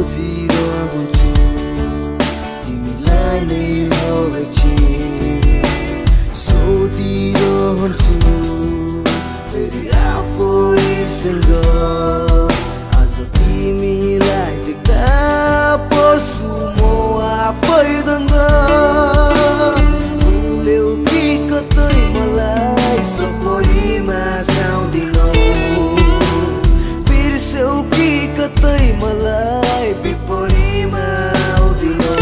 खोजिरहन्छु तिमीलाई नै हरेक सोधिरहन्छु फेरि आफैसँग आज तिमीलाई देख्दा पशु म आफै दङ्ग भुल्यौ कि कतै मलाई सपरीमा जाउँदिनौ बिर्स्यौ कि कतै मलाई विपरीमा आउँदिनौ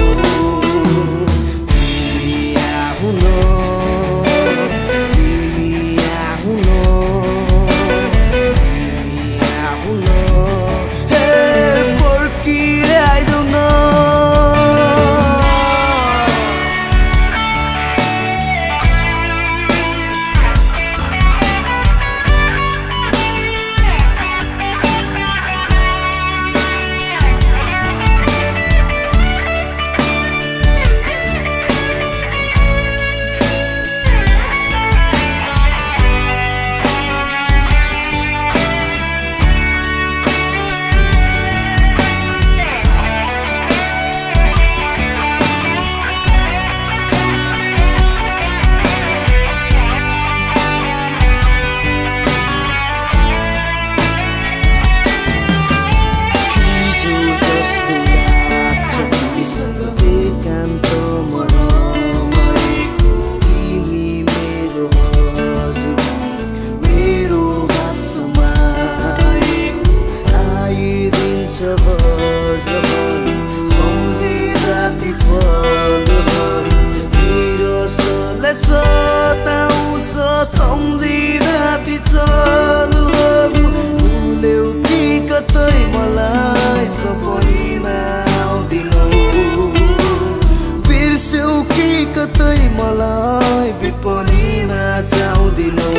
सम्झिँदा ती फलहरू निरसलाई सताउँछ सम्झिँदा ती चलहरू भुल्यौ कि कतै मलाई सपरीमा आउँदिनौ बिर्स्यौ कि कतै मलाई विपरीमा जाउँदिनौ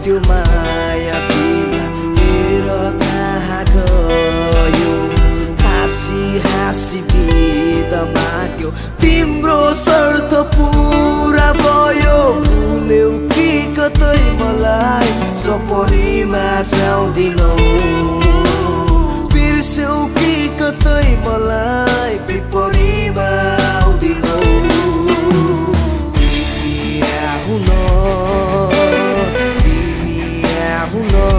त्यो माया बिना मेरो कहाँ गयो हाँसी हाँसी बिदा माग्यो तिम्रो शर्त पुरा भयो भुल्यौ कि कतै मलाई सपरीमा जाउँदिनौ बिर्स्यौ कि कतै मलाई विपरीमा आउँदिनौ no